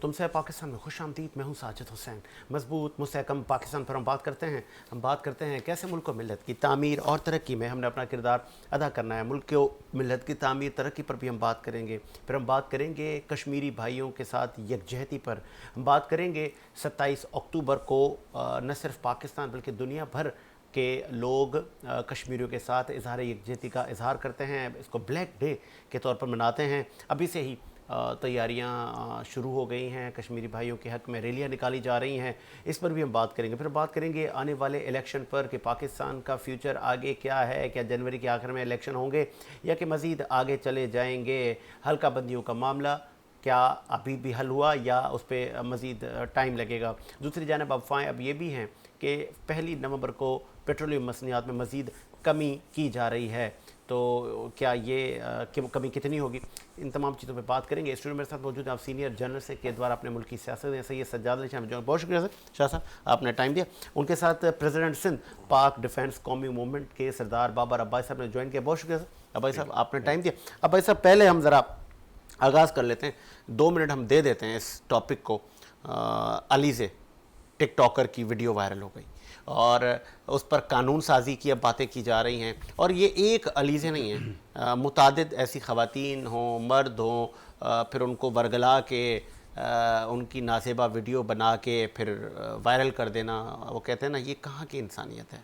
तुमसे पाकिस्तान में खुश आमदीद। मैं हूँ साजिद हुसैन। मजबूत मुस्तहकम पाकिस्तान पर हम बात करते हैं कैसे मुल्क को मिल्लत की तामीर और तरक्की में हमने अपना किरदार अदा करना है। मुल्क को मिल्लत की तामीर तरक्की पर भी हम बात करेंगे। फिर हम बात करेंगे कश्मीरी भाइयों के साथ यकजहती पर। हम बात करेंगे 27 अक्टूबर को न सिर्फ पाकिस्तान बल्कि दुनिया भर के लोग कश्मीरियों के साथ इजहार यकजहती का इजहार करते हैं। इसको ब्लैक डे के तौर पर मनाते हैं। अभी से ही तैयारियां शुरू हो गई हैं। कश्मीरी भाइयों के हक़ में रैलियां निकाली जा रही हैं। इस पर भी हम बात करेंगे। फिर बात करेंगे आने वाले इलेक्शन पर कि पाकिस्तान का फ्यूचर आगे क्या है। क्या जनवरी के आखिर में इलेक्शन होंगे या कि मज़ीद आगे चले जाएंगे। हल्का बंदियों का मामला क्या अभी भी हल हुआ या उस पर मज़ीद टाइम लगेगा। दूसरी जानब अफवाहें अब ये भी हैं कि 1 नवंबर को पेट्रोलियम मसनियात में मज़ीद कमी की जा रही है। तो क्या ये कमी कितनी होगी, इन तमाम चीज़ों पे बात करेंगे। स्टूडियो मेरे साथ मौजूद हैं आप सीनियर जर्नलिस्ट के द्वारा अपने मुल्क की सियासत में सैयद सज्जाद अली शाह। बहुत शुक्रिया सर, शाह साहब आपने टाइम दिया। उनके साथ प्रेसिडेंट सिंध पाक डिफेंस कौमी मूवमेंट के सरदार बाबर अब्बासी साहब ने ज्वाइन किया। बहुत शुक्रिया सर, अब्बासी साहब आपने टाइम दिया। अब्बासी साहब पहले हम ज़रा आगाज़ कर लेते हैं, 2 मिनट हम दे देते हैं इस टॉपिक को। अली से टिकटॉकर की वीडियो वायरल हो गई और उस पर कानून साजी की अब बातें की जा रही हैं। और ये एक अली से नहीं है, मुतादिद ऐसी ख़वातीन हों, मर्द हों, फिर उनको वर्गला के उनकी नासेबा वीडियो बना के फिर वायरल कर देना। वो कहते हैं ना, ये कहाँ की इंसानियत है।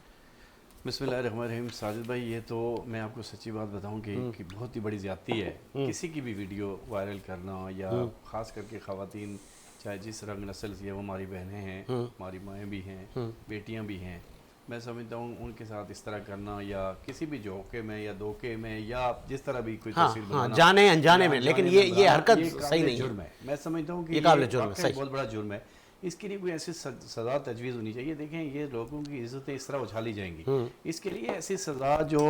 बिस्मिल्लाहिर्रहमानिर्रहीम। साजिद भाई, ये तो मैं आपको सच्ची बात बताऊं कि बहुत ही बड़ी ज़्यादती है किसी की भी वीडियो वायरल करना, या ख़ास करके ख़वातीन चाहे जिस रंग नस्ल से, वो हमारी बहनें हैं, हमारी माएँ भी हैं, बेटियां भी हैं। मैं समझता हूँ उनके साथ इस तरह करना, या किसी भी झोंके में या धोखे में, या जिस तरह भी कोई तस्वीर बनाना, जाने अनजाने में, लेकिन ये हरकत सही नहीं है। जुर्म है। मैं समझता हूँ कि ये बहुत बड़ा जुर्म है। इसके लिए कोई ऐसी सज़ा तजवीज़ होनी चाहिए। देखें, ये लोगों की इज़्ज़तें इस तरह उछाली जाएंगी, इसके लिए ऐसी सज़ा जो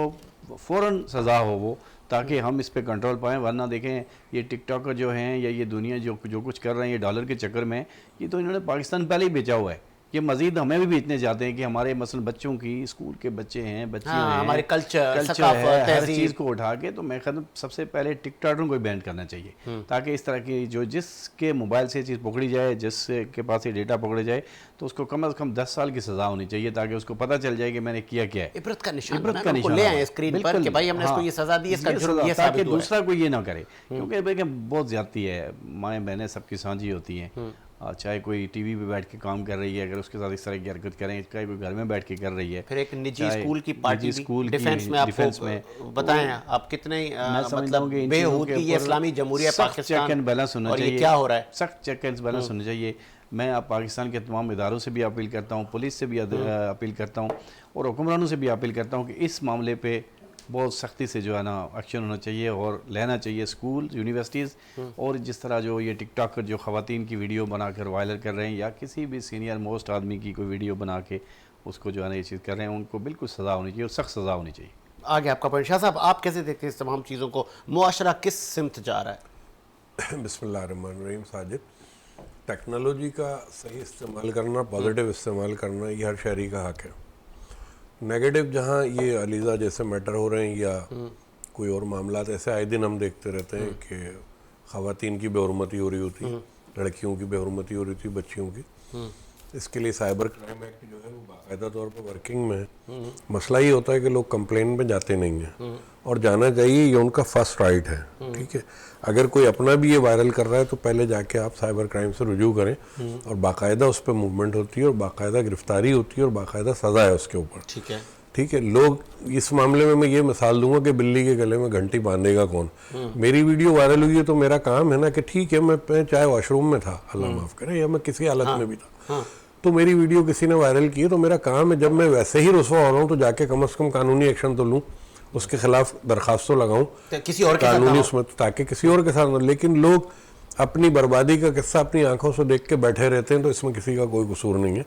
फ़ौरन सज़ा हो वो, ताकि हम इस पे कंट्रोल पाएँ। वरना देखें, ये टिकटॉकर जो हैं या ये दुनिया जो कुछ कर रहे हैं, ये डॉलर के चक्कर में, ये तो इन्होंने पाकिस्तान पहले ही बेचा हुआ है। ये मज़ीद हमें भी बेचने जाते हैं कि हमारे मसलन बच्चों की, स्कूल के बच्चे हैं, बच्चियाँ हैं, हमारे कल्चर है, हर चीज़ को उठा के। तो मैं कहता हूँ सबसे पहले टिकटॉकरों को बैन करना चाहिए, ताकि इस तरह की जिसके मोबाइल से चीज़ पकड़ी जाए, जिसके पास ये डेटा पकड़े जाए, तो उसको कम से कम 10 साल की सज़ा होनी चाहिए, ताकि उसको पता चल जाए कि मैंने किया क्या है। इबरत का निशान ले आए स्क्रीन पर कि भाई हमने इसको ये सज़ा दी, इसका जुर्म ये साबित हुआ है, दूसरा कोई ये ना करे। क्योंकि बहुत ज़्यादती है, माएँ बहनें सबकी साझी होती हैं। चाहे कोई टीवी पे बैठ के काम कर रही है, अगर उसके साथ इस तरह की हरकत करें, चाहे कोई घर में बैठ के कर रही है। फिर एक निजी स्कूल की पार्टी, स्कूल डिफेंस में बताएं आप कितने मतलब बेहूद की ये इस्लामी जमहूरिया पाकिस्तान, चेक एंड बैलेंस होना और चाहिए। ये क्या हो रहा है, सख्त चेक एंड बैलेंस होना चाहिए। मैं आप पाकिस्तान के तमाम इदारों से भी अपील करता हूँ, पुलिस से भी अपील करता हूँ, और हुक्मरानों से भी अपील करता हूँ कि इस मामले पे बहुत सख्ती से जो है ना एक्शन होना चाहिए और लेना चाहिए। स्कूल, यूनिवर्सिटीज़, और जिस तरह जो ये टिकटॉकर जो ख़वातीन की वीडियो बनाकर वायरल कर रहे हैं, या किसी भी सीनियर मोस्ट आदमी की कोई वीडियो बना के उसको जो है ना ये चीज़ कर रहे हैं, उनको बिल्कुल सज़ा होनी चाहिए और सख्त सज़ा होनी चाहिए। आगे आपका पॉइंट। शाह साहब, आप कैसे देखते हैं इस तमाम चीज़ों को, मुआशरा किस सिमत जा रहा है। बिस्मिल्लाहिर्रहमानिर्रहीम। साजिद, टेक्नोलॉजी का सही इस्तेमाल करना, पॉजिटिव इस्तेमाल करना, ये हर शहरी का हक़ है। नेगेटिव जहाँ ये अलीज़ा जैसे मैटर हो रहे हैं, या कोई और मामला ऐसे आए दिन हम देखते रहते हैं कि ख़वातीन की बेहुरमती हो रही होती है, लड़कियों की बेहुरमती हो रही थी, बच्चियों की। इसके लिए साइबर क्राइम एक्ट जो है वो बाकायदा तौर पर वर्किंग में है। मसला ये होता है कि लोग कंप्लेन पे जाते नहीं हैं, और जाना चाहिए, ये उनका फर्स्ट राइट है। ठीक है, अगर कोई अपना भी ये वायरल कर रहा है तो पहले जाके आप साइबर क्राइम से रुजू करें, और बाकायदा उस पर मूवमेंट होती है, और बाकायदा गिरफ्तारी होती है, और बाकायदा सज़ा है उसके ऊपर। ठीक है। लोग इस मामले में मैं ये मिसाल दूंगा कि बिल्ली के गले में घंटी बांधेगा कौन। मेरी वीडियो वायरल हुई है तो मेरा काम है ना कि ठीक है, मैं चाहे वॉशरूम में था, अल्लाह माफ़ करे, या मैं किसी हालत में भी था, तो मेरी वीडियो किसी ने वायरल की है, तो मेरा काम है, जब मैं वैसे ही रुसवा हो रहा हूँ तो जाके कम से कम कानूनी एक्शन तो लूँ, उसके खिलाफ दरखास्त तो लगाऊँ किसी और कानूनी उसमें, ताकि किसी और के साथ। लेकिन लोग अपनी बर्बादी का किस्सा अपनी आंखों से देख के बैठे रहते हैं, तो इसमें किसी का कोई कसूर नहीं है।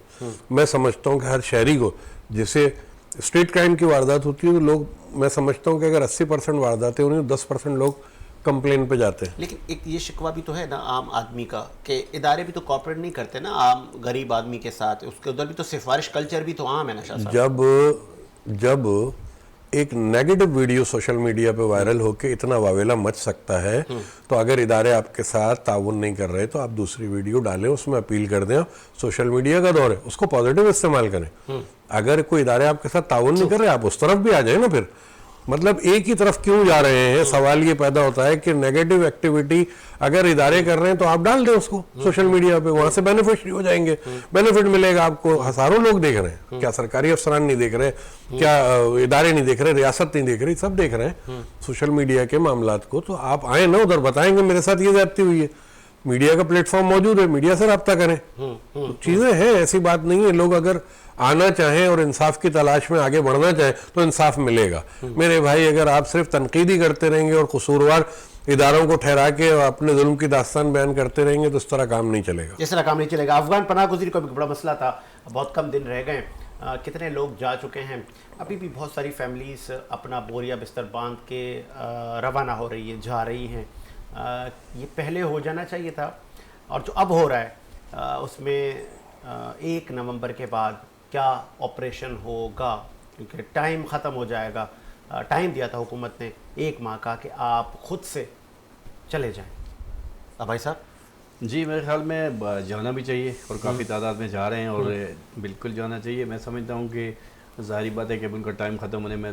मैं समझता हूँ कि हर शहरी को, जैसे स्ट्रीट क्राइम की वारदात होती है, तो लोग, मैं समझता हूँ कि अगर 80% वारदातें हो रही, 10% लोग कंप्लेन पे जाते हैं। लेकिन एक ये शिकवा भी तो है ना आम आदमी का, कि इदारे भी तो कॉपरेट नहीं करते ना आम गरीब आदमी के साथ, उसके उधर भी तो सिफारिश कल्चर भी तो आम है ना शाह साहब। जब एक नेगेटिव वीडियो सोशल मीडिया पे वायरल होके इतना वावेला मच सकता है, तो अगर इदारे आपके साथ ताउन नहीं कर रहे तो आप दूसरी वीडियो डालें, उसमें अपील कर दें। सोशल मीडिया का दौर है, उसको पॉजिटिव इस्तेमाल करें। अगर कोई इदारे आपके साथ ताउन नहीं कर रहे, आप उस तरफ भी आ जाए ना। फिर मतलब एक ही तरफ क्यों जा रहे हैं? सवाल ये पैदा होता है कि नेगेटिव एक्टिविटी अगर इदारे कर रहे हैं तो आप डाल दें उसको सोशल मीडिया पे, वहां से बेनिफिशियरी हो जाएंगे, बेनिफिट मिलेगा आपको। हजारों लोग देख रहे हैं, क्या सरकारी अफसरान नहीं देख रहे, क्या इदारे नहीं देख रहे, रियासत नहीं देख रही, सब देख रहे हैं सोशल मीडिया के मामलात को। तो आप आए ना उधर, बताएंगे मेरे साथ ये ज्यादती हुई है। मीडिया का प्लेटफॉर्म मौजूद है, मीडिया से रब्ता करें। तो चीजें हैं, ऐसी बात नहीं है। लोग अगर आना चाहें और इंसाफ की तलाश में आगे बढ़ना चाहें तो इंसाफ मिलेगा। मेरे भाई, अगर आप सिर्फ तनकीदी करते रहेंगे और कसूरवार इदारों को ठहरा के अपने जुल्म की दास्तान बयान करते रहेंगे तो इस तरह काम नहीं चलेगा। इस तरह काम नहीं चलेगा। अफगान पनाह गुज़ीर का भी बड़ा मसला था, बहुत कम दिन रह गए, कितने लोग जा चुके हैं। अभी भी बहुत सारी फैमिलीज अपना बोरिया बिस्तर बांध के रवाना हो रही है, जा रही हैं। ये पहले हो जाना चाहिए था, और जो अब हो रहा है उसमें 1 नवंबर के बाद क्या ऑपरेशन होगा, क्योंकि टाइम ख़त्म हो जाएगा। टाइम दिया था हुकूमत ने 1 माह का कि आप खुद से चले जाएं। अब भाई साहब जी, मेरे ख्याल में जाना भी चाहिए और काफ़ी तादाद में जा रहे हैं और बिल्कुल जाना चाहिए। मैं समझता हूँ कि ज़ाहिर बात है कि उनका टाइम ख़त्म होने में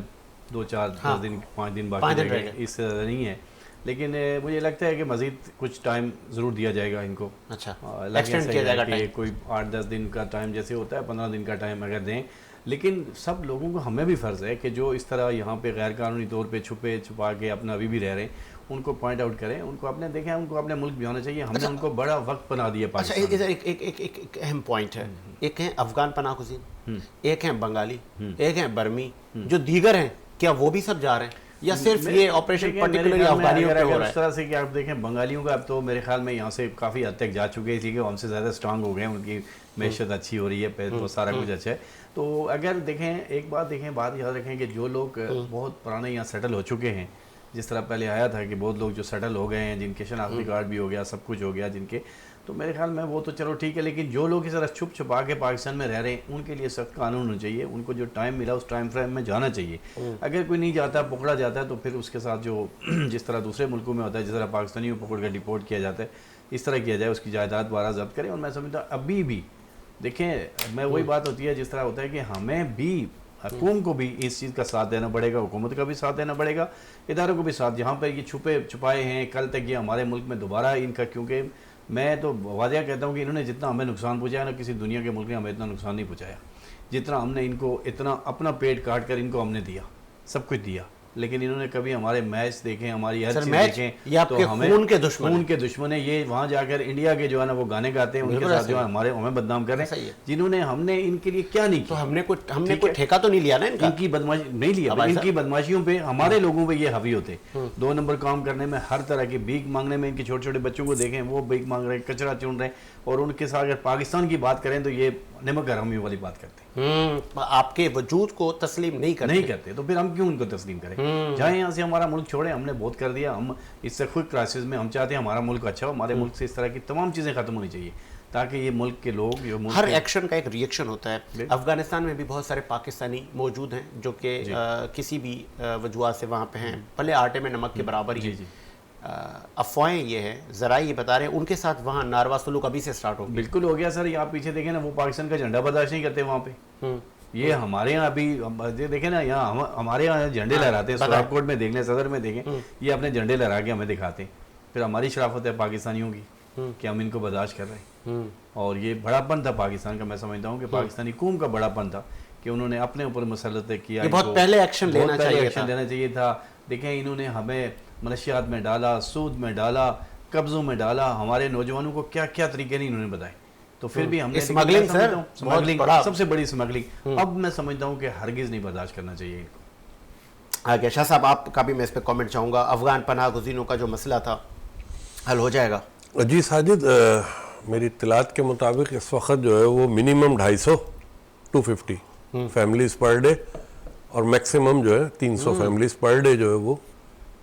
2-4 10 दिन 5 दिन बाकी रह गए, इससे ज़्यादा नहीं है। लेकिन मुझे लगता है कि मज़ीद कुछ टाइम ज़रूर दिया जाएगा इनको। अच्छा, एक्सटेंड किया जाएगा कि कोई 8-10 दिन का टाइम जैसे होता है, 15 दिन का टाइम अगर दें। लेकिन सब लोगों को, हमें भी फ़र्ज़ है कि जो इस तरह यहाँ पे गैर कानूनी तौर पे छुपा के अपना अभी भी रह रहे हैं, उनको पॉइंट आउट करें, उनको अपने देखें, उनको अपने मुल्क भी आना चाहिए। हमने उनको बड़ा वक्त बना दिया पाकिस्तान। अच्छा, एक अहम पॉइंट है। एक है अफगान पनाह गुज़ीर, एक है बंगाली, एक है बर्मी, जो दीगर हैं, क्या वो भी सब जा रहे हैं या सिर्फ ये ऑपरेशन पर्टिकुलरली अफगानियों पे हो रहा है? उस तरह से कि आप देखें बंगालियों का अब तो मेरे ख्याल में यहाँ से काफ़ी हद तक जा चुके हैं, इसी के हमसे ज़्यादा स्ट्रांग हो गए हैं, उनकी मैशत अच्छी हो रही है, तो सारा कुछ अच्छा है। तो अगर देखें, एक बात देखें, बात याद रखें कि जो लोग बहुत पुराने यहाँ सेटल हो चुके हैं, जिस तरह पहले आया था कि बहुत लोग जो सेटल हो गए हैं, जिनके शनाख्ती कार्ड भी हो गया, सब कुछ हो गया जिनके, तो मेरे ख्याल में वो तो चलो ठीक है। लेकिन जो लोग इस तरह छुप छुपा के पाकिस्तान में रह रहे हैं, उनके लिए सख्त कानून होना चाहिए। उनको जो टाइम मिला उस टाइम फ्रेम में जाना चाहिए। अगर कोई नहीं जाता, पकड़ा जाता है, तो फिर उसके साथ जो जिस तरह दूसरे मुल्कों में होता है, जिस तरह पाकिस्तानियों को पकड़ कर डिपोर्ट किया जाता है, इस तरह किया जाए, उसकी जायदाद दोबारा जब्त करें। और मैं समझता हूँ अभी भी देखें, मैं वही बात होती है जिस तरह होता है कि हमें भी, हुकूम को भी इस चीज़ का साथ देना पड़ेगा, हुकूमत का भी साथ देना पड़ेगा, इदारों को भी साथ। जहाँ पर ये छुपाए हैं, कल तक ये हमारे मुल्क में दोबारा इनका, क्योंकि मैं तो वादिया कहता हूँ कि इन्होंने जितना हमें नुकसान पहुँचाया ना, किसी दुनिया के मुल्क ने हमें इतना नुकसान नहीं पहुँचाया जितना हमने इनको, इतना अपना पेट काट कर इनको हमने दिया, सब कुछ दिया। लेकिन इन्होंने कभी हमारे मैच देखें, हमारी हर चीज़ देखें, तो हमें खून के दुश्मन है ये। वहाँ जाकर इंडिया के जो है ना वो गाने गाते हैं, उनके साथ जो है हमारे हमें बदनाम कर रहे हैं, जिन्होंने हमने इनके लिए क्या नहीं किया। तो हमने कोई ठेका तो नहीं लिया ना इनकी बदमाशी नहीं लिया। इनकी बदमाशियों पे हमारे लोगों पे ये हावी होते, 2 नंबर काम करने में, हर तरह की भीख मांगने में। इनके छोटे छोटे बच्चों को देखें, वो भीख मांग रहे हैं, कचरा चुन रहे हैं, और उनके साथ अगर पाकिस्तान की बात करें तो ये नमक हरामी वाली बात करते हैं। आपके वजूद को तस्लीम नहीं करते, तो फिर हम क्यों उनको तस्लीम करें? जाए यहाँ से, हमारा मुल्क छोड़े, हमने बहुत कर दिया। हम इससे खुद क्राइसिस में, हम चाहते हैं हमारा मुल्क अच्छा हो, हमारे मुल्क से इस तरह की तमाम चीज़ें खत्म होनी चाहिए, ताकि ये मुल्क के लोग, जो हर एक्शन का एक रिएक्शन होता है। अफगानिस्तान में भी बहुत सारे पाकिस्तानी मौजूद हैं जो कि किसी भी वजूहत से वहाँ पे हैं, भले आटे में नमक के बराबर ही। अफवाहें ये है, ज़रा ये बता रहे हैं, उनके साथ वहाँ नारवा सलूक अभी से स्टार्ट हो गया। बिल्कुल हो गया सर। आप पीछे देखें ना, वो पाकिस्तान का झंडा बर्दाश्त नहीं करते वहाँ पे। ये हमारे यहाँ अभी देखें ना, यहाँ हमारे यहाँ झंडे लहराते हैं, सुप्रीम कोर्ट में देख लें, सदर में देखें, ये अपने झंडे लहरा के हमें दिखाते हैं। फिर हमारी शराफत है पाकिस्तानियों की कि हम इनको बर्दाश्त कर रहे हैं। और ये बड़ापन था पाकिस्तान का। मैं समझता हूँ कि पाकिस्तानी कौम का बड़ापन था कि उन्होंने अपने ऊपर मुसल्लत किया। बहुत पहले एक्शन लेना चाहिए था। देखें, इन्होंने हमें मनशियात में डाला, सूद में डाला, कब्जों में डाला, हमारे नौजवानों को क्या क्या तरीके नहीं इन्होंने बताए। तो फिर भी हमने स्मगलिंग, सबसे बड़ी स्मगलिंग, अब मैं समझता हूँ कि हरगिज़ नहीं बर्दाश्त करना चाहिए इनको। आगे शाह साहब, आपका भी मैं इस पर कमेंट चाहूँगा। अफगान पनाह गुज़ीरों का जो मसला था, हल हो जाएगा? जी साजिद, मेरी इत्तलात के मुताबिक इस वक्त जो है वो मिनिमम 250 फैमिलीज़ पर डे और मैक्सिमम जो है 300 फैमिलीज़ पर डे जो है वो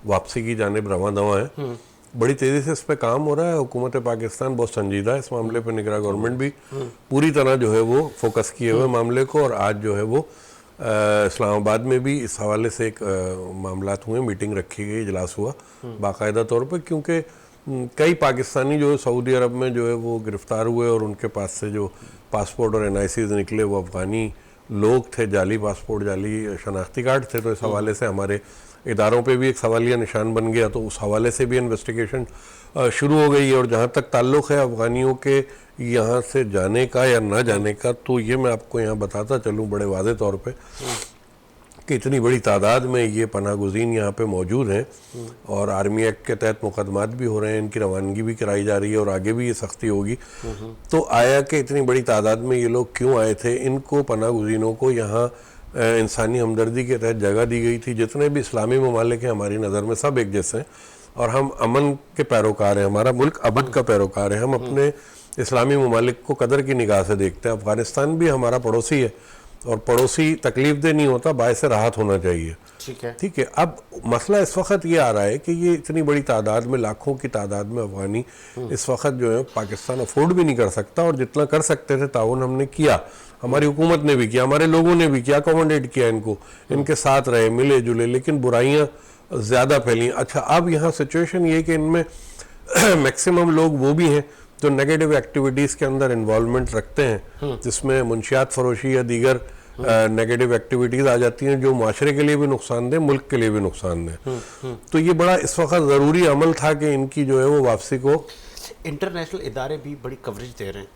वापसी की जानिब रवां दवा है। बड़ी तेज़ी से इस पे काम हो रहा है। हुकूमत पाकिस्तान बहुत संजीदा है इस मामले पे, निगरान गवर्नमेंट भी पूरी तरह जो है वो फोकस किए हुए मामले को, और आज जो है वो इस्लामाबाद में भी इस हवाले से एक मामलात हुए, मीटिंग रखी गई, इजलास हुआ बाकायदा तौर पर, क्योंकि कई पाकिस्तानी जो है सऊदी अरब में जो है वो गिरफ़्तार हुए और उनके पास से जो पासपोर्ट और NICs निकले वो अफ़गानी लोग थे, जाली पासपोर्ट, जाली शनाख्ती कार्ड थे। तो इस हवाले से हमारे इदारों पे भी एक सवालिया निशान बन गया, तो उस हवाले से भी इन्वेस्टिगेशन शुरू हो गई है। और जहाँ तक ताल्लुक़ है अफ़गानियों के यहाँ से जाने का या ना जाने का, तो ये मैं आपको यहाँ बताता चलूँ बड़े वाज़े तौर पे कि इतनी बड़ी तादाद में ये पनाह गुज़ीन यहाँ पे मौजूद हैं और आर्मी एक्ट के तहत मुकदमात भी हो रहे हैं, इनकी रवानगी भी कराई जा रही है और आगे भी ये सख्ती होगी। तो आया कि इतनी बड़ी तादाद में ये लोग क्यों आए थे? इनको पनाह गुज़ीनों को यहाँ इंसानी हमदर्दी के तहत जगह दी गई थी। जितने भी इस्लामी ममालिक हैं हमारी नज़र में सब एक जैसे हैं और हम अमन के पैरोकार हैं, हमारा मुल्क अमन का पैरोकार है। हम अपने इस्लामी ममालिक को कदर की निगाह से देखते हैं। अफ़गानिस्तान भी हमारा पड़ोसी है और पड़ोसी तकलीफ दे नहीं होता, बायसे राहत होना चाहिए। ठीक है। अब मसला इस वक्त ये आ रहा है कि ये इतनी बड़ी तादाद में, लाखों की तादाद में अफ़गानी इस वक्त जो है पाकिस्तान अफोर्ड भी नहीं कर सकता, और जितना कर सकते थे ताउन हमने किया, हमारी हुकूमत ने भी किया, हमारे लोगों ने भी किया, अकोमोडेट किया इनको, इनके साथ रहे, मिले जुले, लेकिन बुराइयाँ ज़्यादा फैली। अच्छा, अब यहाँ सिचुएशन ये है कि इनमें मैक्सिमम लोग वो भी हैं जो नेगेटिव एक्टिविटीज़ के अंदर इन्वॉल्वमेंट रखते हैं, जिसमें मुंशियात फरोशी या दीगर नेगेटिव एक्टिविटीज़ आ जाती हैं जो माशरे के लिए भी नुकसानदेह, मुल्क के लिए भी नुकसानदेह। तो ये बड़ा इस वक्त ज़रूरी अमल था कि इनकी जो है वो वापसी को। इंटरनेशनल इदारे भी बड़ी कवरेज दे रहे हैं,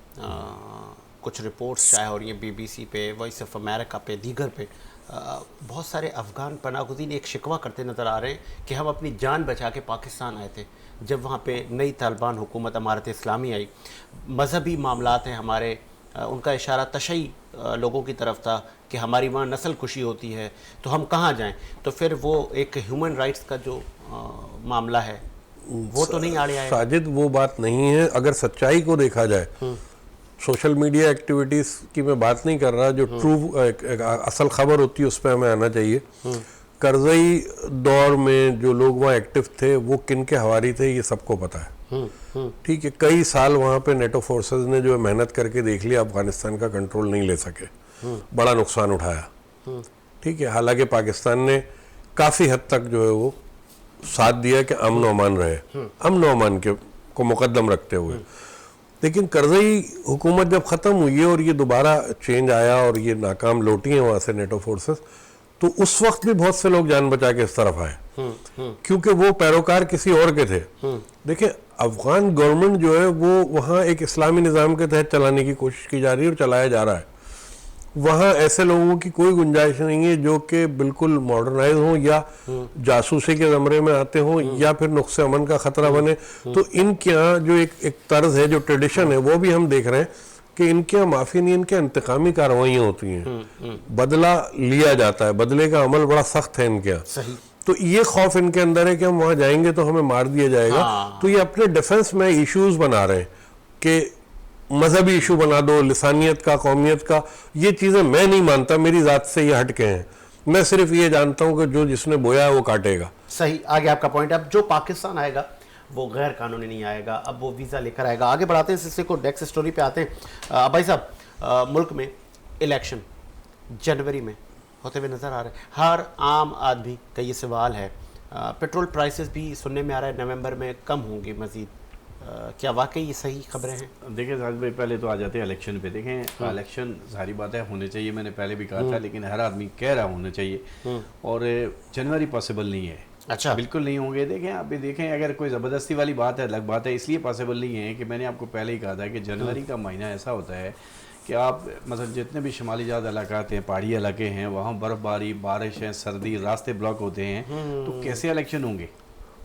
कुछ रिपोर्ट्स चाहे हो रही हैं BBC पे, वॉइस ऑफ अमेरिका पे, दीगर पे। बहुत सारे अफ़गान पनाहगुज़ीन एक शिकवा करते नज़र आ रहे हैं कि हम अपनी जान बचा के पाकिस्तान आए थे। जब वहाँ पे नई तालिबान हुकूमत अमारत इस्लामी आई, मजहबी मामलात हैं हमारे, उनका इशारा तशय्युई लोगों की तरफ था कि हमारी वहाँ नस्ल कुशी होती है तो हम कहाँ जाएं। तो फिर वो एक ह्यूमन राइट्स का जो मामला है वो तो नहीं आड़े आए। साजिद, वो बात नहीं है। अगर सच्चाई को देखा जाए, सोशल मीडिया एक्टिविटीज़ की मैं बात नहीं कर रहा, जो ट्रू असल खबर होती है उस पर हमें आना चाहिए। करज़ई दौर में जो लोग वहाँ एक्टिव थे वो किन के हवारी थे ये सबको पता है। ठीक है, कई साल वहाँ पे नेटो फोर्सेस ने जो है मेहनत करके देख लिया, अफगानिस्तान का कंट्रोल नहीं ले सके, बड़ा नुकसान उठाया। ठीक है, हालांकि पाकिस्तान ने काफ़ी हद तक जो है वो साथ दिया कि अमन व अमान रहे, अमन व अमान के को मुकद्दम रखते हुए। लेकिन करज़ई हुकूमत जब ख़त्म हुई है और ये दोबारा चेंज आया और ये नाकाम लौटी हैं वहाँ से नेटो फोर्सेस, तो उस वक्त भी बहुत से लोग जान बचा के इस तरफ आए क्योंकि वो पैरोकार किसी और के थे। देखिए, अफगान गवर्नमेंट जो है वो वहाँ एक इस्लामी निज़ाम के तहत चलाने की कोशिश की जा रही है और चलाया जा रहा है। वहाँ ऐसे लोगों की कोई गुंजाइश नहीं है जो कि बिल्कुल मॉडर्नाइज हों या जासूसी के ज़मरे में आते हों या फिर नुक्से अमन का ख़तरा बने। तो इनके यहाँ जो एक तर्ज है, जो ट्रेडिशन है, वो भी हम देख रहे हैं कि इनके यहाँ माफ़ी नहीं, इनके इंतकामी कार्रवाइयाँ होती हैं, बदला लिया जाता है, बदले का अमल बड़ा सख्त है इनके यहाँ। तो ये खौफ इनके अंदर है कि हम वहाँ जाएंगे तो हमें मार दिया जाएगा। तो ये अपने डिफेंस में इश्यूज बना रहे हैं कि मजहबी इशू बना दो, लिसानियत का, कौमियत का। ये चीज़ें मैं नहीं मानता, मेरी ज़ात से ये हटके हैं। मैं सिर्फ ये जानता हूँ कि जो जिसने बोया है वो काटेगा। सही, आगे आपका पॉइंट है। अब जो पाकिस्तान आएगा वो गैर कानूनी नहीं आएगा, अब वो वीज़ा लेकर आएगा। आगे बढ़ाते हैं सिलसिले को, नेक्स्ट स्टोरी पे आते हैं। भाई साहब, मुल्क में इलेक्शन जनवरी में होते हुए नज़र आ रहे हैं। हर आम आदमी का ये सवाल है। पेट्रोल प्राइसेस भी सुनने में आ रहा है नवंबर में कम होंगे मज़ीद। क्या वाकई ये सही खबरें हैं? देखिए साजिद भाई, पहले तो आ जाते हैं इलेक्शन पे। देखें, इलेक्शन सारी बात है होने चाहिए, मैंने पहले भी कहा था, लेकिन हर आदमी कह रहा होना चाहिए और जनवरी पॉसिबल नहीं है। अच्छा, बिल्कुल नहीं होंगे। देखें, आप भी देखें, अगर कोई ज़बरदस्ती वाली बात है, अलग बात है, इसलिए पॉसिबल नहीं है कि मैंने आपको पहले ही कहा था कि जनवरी का महीना ऐसा होता है कि आप मतलब जितने भी शुमाली ज़्यादा इलाकाते हैं, पहाड़ी इलाके हैं, वहाँ बर्फ़बारी, बारिश है, सर्दी, रास्ते ब्लॉक होते हैं, तो कैसे इलेक्शन होंगे?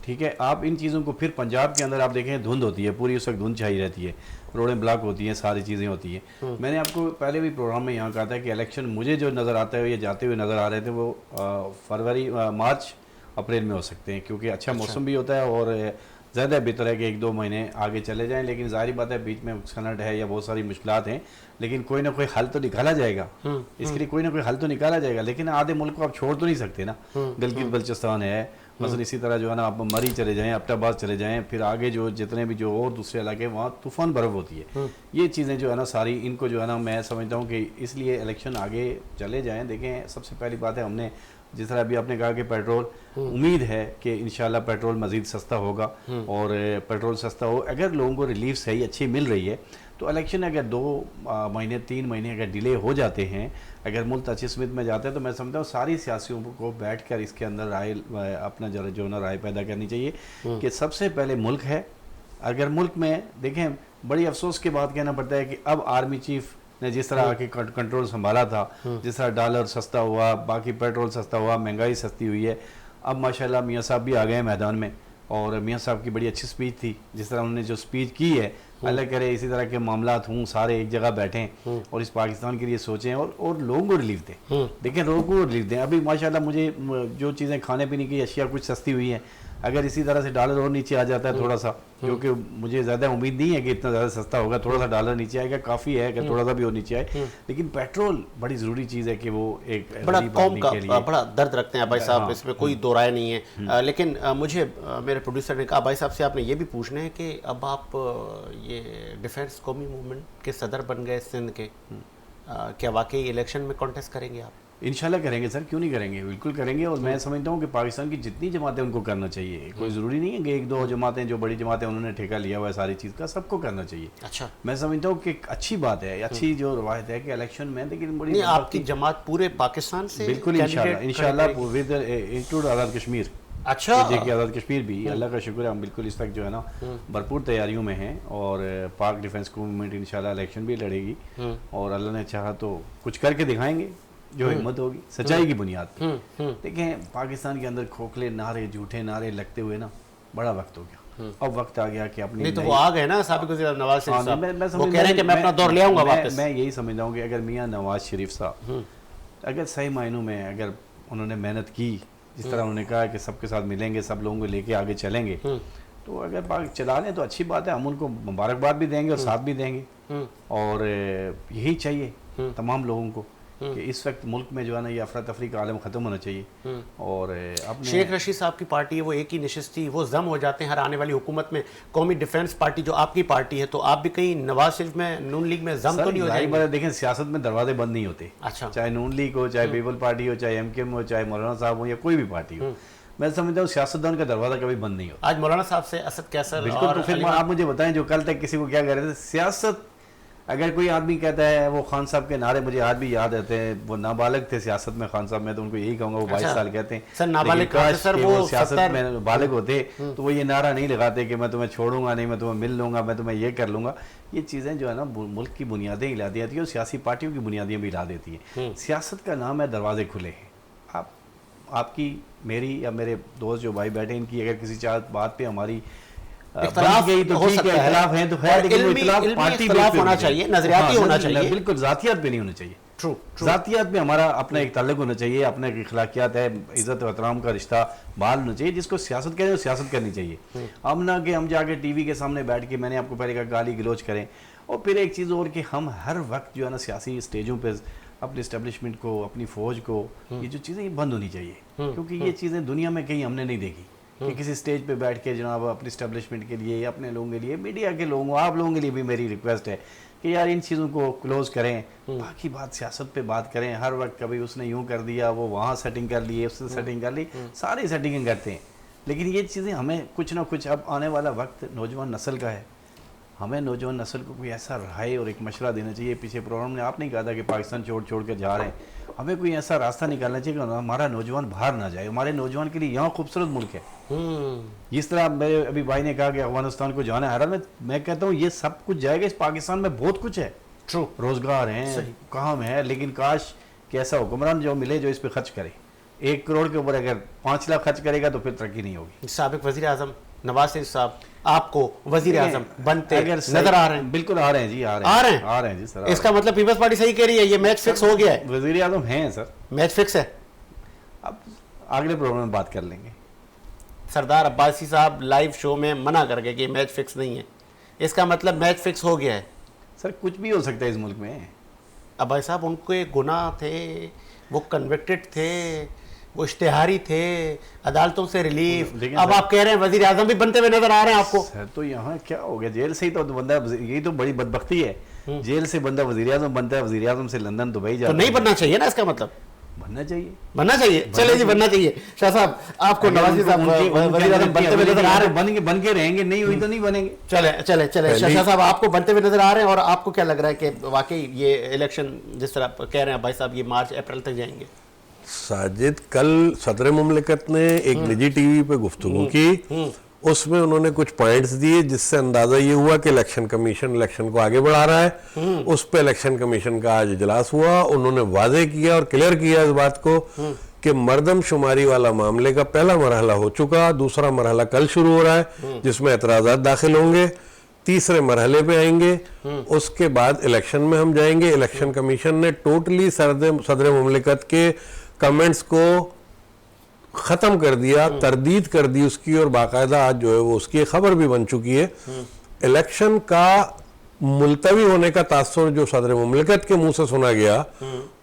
ठीक है, आप इन चीज़ों को, फिर पंजाब के अंदर आप देखें धुंध होती है, पूरी उस वक्त धुंध छाई रहती है, रोडें ब्लॉक होती हैं, सारी चीज़ें होती हैं। मैंने आपको पहले भी प्रोग्राम में यहाँ कहा था कि इलेक्शन मुझे जो नज़र आता है, ये जाते हुए नज़र आ रहे थे, वो फरवरी, मार्च, अप्रैल में हो सकते हैं, क्योंकि अच्छा मौसम भी होता है और ज़्यादा बेहतर है कि 1-2 महीने आगे चले जाएं। लेकिन जाहिर बात है बीच में सनद है या बहुत सारी मुश्किलात हैं, लेकिन कोई ना कोई हल तो निकाला जाएगा। इसके लिए कोई ना कोई हल तो निकाला जाएगा। लेकिन आधे मुल्क को आप छोड़ तो नहीं सकते ना। गिलगित बल्चिस्तान है, मसलन इसी तरह जो है ना आप मरी चले जाएं, अब्टाबाद चले जाएं, फिर आगे जो जितने भी जो और दूसरे इलाके वहाँ तूफ़ान बर्फ़ होती है। ये चीज़ें जो है ना सारी इनको जो है ना मैं समझता हूँ कि इसलिए इलेक्शन आगे चले जाएं। देखें, सबसे पहली बात है, हमने जिस तरह अभी आपने कहा कि पेट्रोल, उम्मीद है कि इंशाल्लाह पेट्रोल मज़ीद सस्ता होगा और पेट्रोल सस्ता हो, अगर लोगों को रिलीफ सही अच्छी मिल रही है तो इलेक्शन अगर 2 महीने 3 महीने अगर डिले हो जाते हैं, अगर मुल्क अच्छी स्मित में जाते हैं, तो मैं समझता हूँ सारी सियासियों को बैठ कर इसके अंदर राय अपना जो ना राय पैदा करनी चाहिए कि सबसे पहले मुल्क है। अगर मुल्क में देखें, बड़ी अफसोस की बात कहना पड़ता है कि अब आर्मी चीफ ने जिस तरह आके कंट्रोल संभाला था, जिस तरह डॉलर सस्ता हुआ, बाकी पेट्रोल सस्ता हुआ, महंगाई सस्ती हुई है, अब माशाल्लाह मियाँ साहब भी आ गए हैं मैदान में और मियाँ साहब की बड़ी अच्छी स्पीच थी। जिस तरह उन्होंने जो स्पीच की है, अल्लाह करे इसी तरह के मामलात हों, सारे एक जगह बैठें और इस पाकिस्तान के लिए सोचें और लोगों को रिलीफ दें। देखें, लोगों को रिलीफ दें। अभी माशाल्लाह मुझे जो चीज़ें खाने पीने की अशिया कुछ सस्ती हुई हैं, अगर इसी तरह से डॉलर और नीचे आ जाता है थोड़ा सा, क्योंकि मुझे ज़्यादा उम्मीद नहीं है कि इतना ज़्यादा सस्ता होगा, थोड़ा सा डॉलर नीचे आएगा काफ़ी है कि थोड़ा सा भी और नीचे आए, लेकिन पेट्रोल बड़ी ज़रूरी चीज़ है कि वो एक बड़ा गरीब कौम आदमी का के लिए बड़ा दर्द रखते हैं भाई साहब, इसमें कोई दो राय नहीं है। लेकिन मुझे मेरे प्रोड्यूसर ने कहा भाई साहब से आपने ये भी पूछना है कि अब आप ये डिफेंस कौमी मूवमेंट के सदर बन गए सिंध के, क्या वाकई इलेक्शन में कॉन्टेस्ट करेंगे आप? इंशाल्लाह करेंगे सर, क्यों नहीं करेंगे, बिल्कुल करेंगे। और मैं समझता हूँ कि पाकिस्तान की जितनी जमातें उनको करना चाहिए, कोई ज़रूरी नहीं है कि 1-2 जमातें जो बड़ी जमातें उन्होंने ठेका लिया हुआ है सारी चीज़ का, सबको करना चाहिए। अच्छा, मैं समझता हूँ कि अच्छी बात है, अच्छी जो रवायत है कि इलेक्शन में, लेकिन बड़ी नहीं आपकी जमात पूरे पाकिस्तान से बिल्कुल इंशाल्लाह विद इंक्लूड आज़ाद कश्मीर। अच्छा, कि आज़ाद कश्मीर भी अल्लाह का शुक्र है, हम बिल्कुल इस तक जो है ना भरपूर तैयारियों में हैं और पाक डिफेंस मूवमेंट इंशाल्लाह इलेक्शन भी लड़ेगी और अल्लाह ने चाहा तो कुछ करके दिखाएंगे जो हिम्मत होगी सच्चाई की बुनियाद पर। देखें, पाकिस्तान के अंदर खोखले नारे, झूठे नारे लगते हुए ना बड़ा वक्त हो गया। अब वक्त आ गया कि अपनी नहीं तो वो आ गए ना साबिक वज़ीर नवाज शरीफ साहब, वो कह रहे हैं कि मैं अपना दौर ले आऊंगा वापस। मैं यही समझता हूँ कि अगर मियाँ नवाज शरीफ साहब अगर सही मायनों में अगर उन्होंने मेहनत की, जिस तरह उन्होंने कहा कि सबके साथ मिलेंगे, सब लोगों को लेके आगे चलेंगे, तो अगर पाक चला लें तो अच्छी बात है, हम उनको मुबारकबाद भी देंगे और साथ भी देंगे। और यही चाहिए तमाम लोगों को कि इस वक्त मुल्क में जो है ना ये अफरा तफरी का आलम ख़त्म होना चाहिए। और अपने शेख रशीद साहब की पार्टी है, वो एक ही नशिस्त थी, वो जम हो जाते हैं हर आने वाली हुकूमत में। कौमी डिफेंस पार्टी जो आपकी पार्टी है, तो आप भी कहीं नवाज शरीफ में नून लीग में जम तो नहीं हो जाएंगे? देखें, सियासत में दरवाजे बंद नहीं होते। अच्छा, चाहे नून लीग हो, चाहे पीपल पार्टी हो, चाहे MKM हो, चाहे मौलाना साहब हो या कोई भी पार्टी हो, मैं समझता हूँ सियासतदान का दरवाजा कभी बंद नहीं होता। आज मौलाना साहब से असद कैसर बिल्कुल, तो फिर आप मुझे बताएं जो कल तक किसी को क्या कह रहे थे, सियासत अगर कोई आदमी कहता है, वो खान साहब के नारे मुझे आज भी याद रहते हैं, वो नाबालिग थे सियासत में खान साहब, मैं तो उनको यही कहूँगा वो 22 साल कहते हैं सर नाबालिग काश सर कि वो सियासत में बालिग होते तो वो ये नारा नहीं लगाते कि मैं तुम्हें छोड़ूंगा नहीं, मैं तुम्हें मिल लूंगा, मैं तुम्हें ये कर लूंगा। ये चीज़ें जो है ना मुल्क की बुनियादें हिला देती हैं और सियासी पार्टियों की बुनियादें भी हिला देती हैं। सियासत का नाम है दरवाजे खुले हैं। आपकी, मेरी या मेरे दोस्त जो भाई बैठे, इनकी अगर किसी बात पे हमारी इख्तिलाफ गई तो ठीक है, इख्तिलाफ है तो है, लेकिन वो इख्तिलाफ पार्टी इख्तिलाफ होना चाहिए, नजरियाती होना चाहिए, बिल्कुल जातियात पे नहीं होना चाहिए। ट्रू, जातियात में हमारा अपना एक ताल्लुक होना चाहिए, अपने अखलाकियात है, इज़्ज़त और एहतराम का रिश्ता बहाल होना चाहिए। जिसको सियासत करें वो सियासत करनी चाहिए। हम ना कि हम जाके टीवी के सामने बैठ के, मैंने आपको पहले कहा, गाली गलोच करें। और फिर एक चीज़ और कि हम हर वक्त जो है ना सियासी स्टेजों पर अपने इस्टेब्लिशमेंट को, अपनी फ़ौज को, ये जो चीज़ें ये बंद होनी चाहिए, क्योंकि ये चीज़ें दुनिया में कहीं हमने नहीं देखी कि किसी स्टेज पे बैठ के जनाब अपने इस्टेब्लिशमेंट के लिए, अपने लोगों के लिए, मीडिया के लोगों, आप लोगों के लिए भी मेरी रिक्वेस्ट है कि यार इन चीज़ों को क्लोज करें। बाकी बात सियासत पे बात करें। हर वक्त कभी उसने यूं कर दिया, वो वहाँ सेटिंग कर ली, उससे सेटिंग कर ली, सारी सेटिंग करते हैं। लेकिन ये चीज़ें हमें कुछ ना कुछ, अब आने वाला वक्त नौजवान नस्ल का है, हमें नौजवान नस्ल को कोई ऐसा राय और एक मशवरा देना चाहिए। पीछे प्रोग्राम में आपने कहा था कि पाकिस्तान छोड़ कर जा रहे हैं, हमें कोई ऐसा रास्ता निकालना चाहिए कि हमारा नौजवान बाहर ना जाए। हमारे नौजवान के लिए यहाँ खूबसूरत मुल्क है। जिस तरह मेरे अभी भाई ने कहा कि अफगानिस्तान को जाना है, हर मैं कहता हूँ ये सब कुछ जाएगा। इस पाकिस्तान में बहुत कुछ है, ट्रू, रोजगार हैं, काम है, लेकिन काश कि ऐसा हुक्मरान जो मिले जो इस पर खर्च करे। 1 करोड़ के ऊपर अगर 5 लाख खर्च करेगा तो फिर तरक्की नहीं होगी। साबिक वज़ीर आज़म नवाज शरीफ साहब आपको वज़ीर आज़म बनते नजर आ रहे हैं? बिल्कुल आ रहे हैं जी, आ रहे हैं जी सर। इसका मतलब पीपल्स पार्टी सही कह रही है, ये मैच फिक्स हो गया है? वज़ीर आज़म हैं सर, मैच फिक्स है। अब अगले प्रोग्राम में बात कर लेंगे। सरदार अब्बासी साहब लाइव शो में मना कर गए कि मैच फिक्स नहीं है, इसका मतलब मैच फिक्स हो गया है? सर कुछ भी हो सकता है इस मुल्क में। अब भाई साहब उनके गुनाह थे, वो कन्विक्टेड थे, वो इश्तेहारी थे, अदालतों से रिलीफ। लेकिन अब आप कह रहे हैं वजीर आजम भी बनते हुए नजर आ रहे हैं आपको। सर तो यहाँ क्या हो गया, जेल से ही तो बंदा, यही तो बड़ी बदबख्ती है, जेल से बंदा वजीर आजम बनता है, वजीर आजम से लंदन दुबई तो जाता नहीं है। बनना चाहिए ना, इसका मतलब बनना चाहिए, बनना चाहिए। चले जी, बनना चाहिए। शाह साहब, आपको नवाजी साहब वजीर आजम बनते हुए नजर आ रहे हैं। बन के रहेंगे, नहीं हुई तो नहीं बनेंगे। चले चले चले, शाह साहब आपको बनते हुए नजर आ रहे हैं, और आपको क्या लग रहा है कि वाकई ये इलेक्शन जिस तरह आप कह रहे हैं भाई साहब, ये मार्च अप्रैल तक जाएंगे? साजिद, कल सदर मुमलिकत ने एक निजी टीवी पे गुफ्तगू की, उसमें उन्होंने कुछ पॉइंट्स दिए जिससे अंदाजा ये हुआ कि इलेक्शन कमीशन इलेक्शन को आगे बढ़ा रहा है। उस पे इलेक्शन कमीशन का आज इजलास हुआ, उन्होंने वाजे किया और क्लियर किया इस बात को कि मर्दमशुमारी वाला मामले का पहला मरहला हो चुका, दूसरा मरहला कल शुरू हो रहा है जिसमें एतराज़ात दाखिल होंगे, तीसरे मरहले पे आएंगे, उसके बाद इलेक्शन में हम जाएंगे। इलेक्शन कमीशन ने टोटली सदर मुमलिकत के कमेंट्स को ख़त्म कर दिया, तरदीद कर दी उसकी, और बाकायदा आज जो है वो उसकी खबर भी बन चुकी है। इलेक्शन का मुलतवी होने का तासुर जो सदर मुमलिकत के मुंह से सुना गया,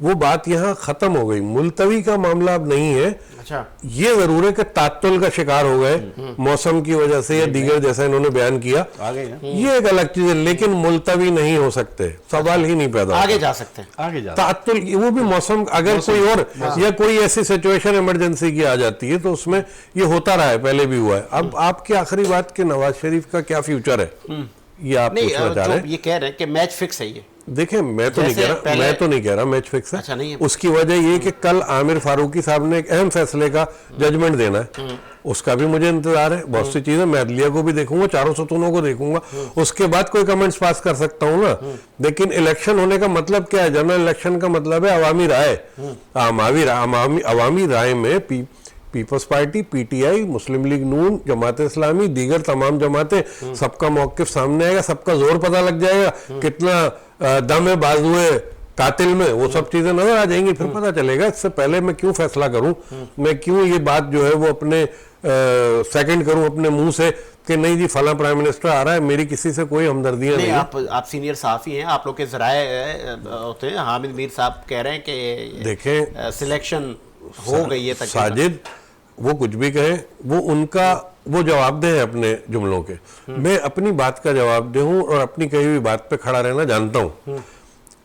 वो बात यहाँ ख़त्म हो गई। मुलतवी का मामला अब नहीं है। अच्छा, ये ज़रूर है कि तात्तुल का शिकार हो गए मौसम की वजह से या दीगर, जैसा इन्होंने बयान किया, आ गए ना, ये एक अलग चीज़ है, लेकिन मुलतवी नहीं हो सकते, सवाल ही नहीं पैदा आगे होता। जा सकते हैं। आगे जा तात्तुल वो भी मौसम, अगर कोई और या कोई ऐसी सिचुएशन इमरजेंसी की आ जाती है तो उसमें ये होता रहा है, पहले भी हुआ है। अब आपकी आखिरी बात कि नवाज शरीफ का क्या फ्यूचर है, ये आप नहीं, पूछना चाह रहे जो हैं। ये कह रहे हैं कि मैच फिक्स है ये। देखें, मैं तो नहीं जैसे कह रहा, पहले- मैं तो नहीं कह रहा मैच फिक्स है। अच्छा, नहीं है। उसकी वजह ये कि कल आमिर फारूकी साहब ने एक अहम फैसले का जजमेंट देना है, उसका भी मुझे इंतजार है। बहुत सी चीजें मैं अदलिया को भी देखूंगा, चारों सतूनों को देखूंगा, उसके बाद कोई कमेंट्स पास कर सकता हूँ ना। लेकिन इलेक्शन होने का मतलब क्या है? जनरल इलेक्शन का मतलब है अवामी राय। अवामी राय में पीपल्स पार्टी, पीटीआई, मुस्लिम लीग नून, जमात इस्लामी, दीगर तमाम जमातें, सबका मौकिफ सामने आएगा, सबका जोर पता लग जाएगा, कितना दम है बाजुए कातिल में, वो सब चीजें नजर आ जाएंगी, फिर पता चलेगा। इससे पहले मैं क्यों फैसला करूं, मैं क्यों ये बात जो है वो अपने सेकंड करूं अपने मुंह से कि नहीं जी फला प्राइम मिनिस्टर आ रहा है, मेरी किसी से कोई हमदर्दियां नहीं, नहीं। आप सीनियर साफी हैं, आप लोग के जराए होते हैं। हामिद मीर साहब कह रहे हैं कि देखें, सिलेक्शन हो गई है तक। साजिद वो कुछ भी कहें, वो उनका वो जवाबदेह है अपने जुमलों के। मैं अपनी बात का जवाबदेह हूं और अपनी कही हुई बात पे खड़ा रहना जानता हूं।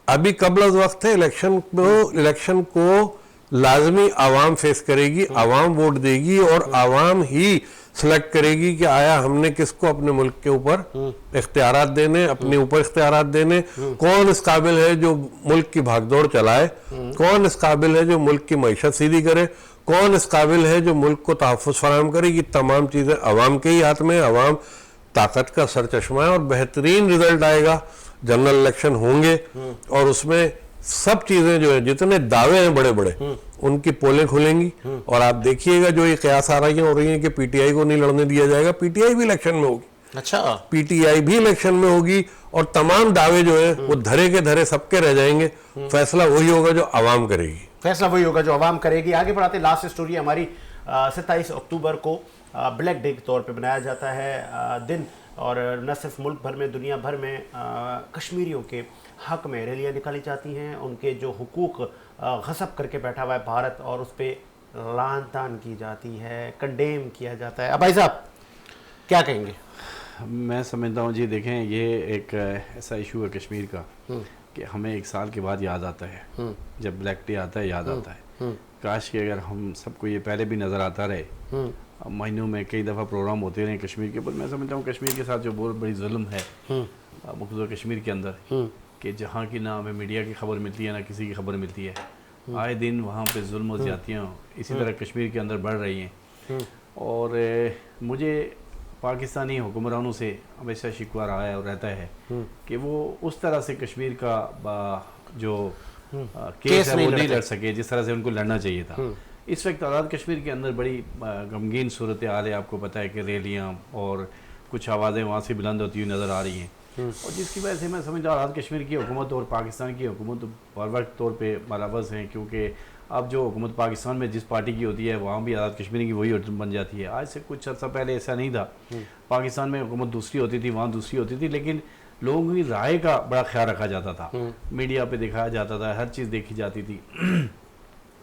अभी कबल वक्त है, इलेक्शन को लाजमी आवाम फेस करेगी, आवाम वोट देगी और आवाम ही सिलेक्ट करेगी कि आया हमने किसको अपने मुल्क के ऊपर इख्तियारात देने, अपने ऊपर इख्तियारात देने, कौन इस काबिल है जो मुल्क की भागदौड़ चलाए, कौन इस काबिल है जो मुल्क की मईशत सीधी करे, कौन इस काबिल है जो मुल्क को तहफ़्फ़ुज़ फराहम करे। ये तमाम चीज़ें अवाम के ही हाथ में, अवाम ताकत का सरचश्मा है और बेहतरीन रिजल्ट आएगा। जनरल इलेक्शन होंगे और उसमें सब चीज़ें जो है, जितने दावे हैं बड़े बड़े, उनकी पोलें खुलेंगी और आप देखिएगा जो ये कयास आ रही हैं कि पीटीआई को नहीं लड़ने दिया जाएगा, पीटीआई भी इलेक्शन में होगी। अच्छा, पीटीआई भी इलेक्शन में होगी और तमाम दावे जो है वो धरे के धरे सबके रह जाएंगे। फैसला वही होगा जो आवाम करेगी, फैसला वही होगा जो आवाम करेगी। आगे बढ़ाते, लास्ट स्टोरी हमारी 27 अक्टूबर को ब्लैक डे के तौर पे बनाया जाता है दिन, और न सिर्फ मुल्क भर में, दुनिया भर में कश्मीरियों के हक में रैलियाँ निकाली जाती हैं। उनके जो हुकूक गसब करके बैठा हुआ है भारत, और उस पर लान तान की जाती है, कंडेम किया जाता है। अब भाई साहब क्या कहेंगे? मैं समझता हूँ जी, देखें ये एक ऐसा इशू है कश्मीर का कि हमें एक साल के बाद याद आता है, जब ब्लैक डे आता है याद आता है। काश कि अगर हम सबको ये पहले भी नज़र आता रहे, महीनों में कई दफ़ा प्रोग्राम होते रहे कश्मीर के ऊपर। मैं समझता हूँ कश्मीर के साथ जो बहुत बड़ी जुल्म है मुख्तलिफ कश्मीर के अंदर, कि जहाँ की ना हमें मीडिया की खबर मिलती है ना किसी की खबर मिलती है, आए दिन वहाँ पे जुल्म और ज़्यादतियाँ इसी तरह कश्मीर के अंदर बढ़ रही हैं। और मुझे पाकिस्तानी हुक्मरानों से हमेशा शिकवा रहा है और रहता है कि वो उस तरह से कश्मीर का जो केस है वो नहीं लड़ सके जिस तरह से उनको लड़ना चाहिए था। इस वक्त आज़ाद कश्मीर के अंदर बड़ी गमगीन सूरत हाल है। आपको पता है कि रैलियाँ और कुछ आवाज़ें वहाँ से बुलंद होती हुई नज़र आ रही हैं, और जिसकी वजह से मैं समझता हूँ आज़ाद कश्मीर की हुकूमत और पाकिस्तान की हुकूमत बार तौर पर बराबर हैं, क्योंकि अब जो हुकूमत पाकिस्तान में जिस पार्टी की होती है वहाँ भी आज़ाद कश्मीर की वही बन जाती है। आज से कुछ अर्सा पहले ऐसा नहीं था, पाकिस्तान में हुकूमत दूसरी होती थी, वहाँ दूसरी होती थी, लेकिन लोगों की राय का बड़ा ख्याल रखा जाता था, मीडिया पे दिखाया जाता था, हर चीज़ देखी जाती थी।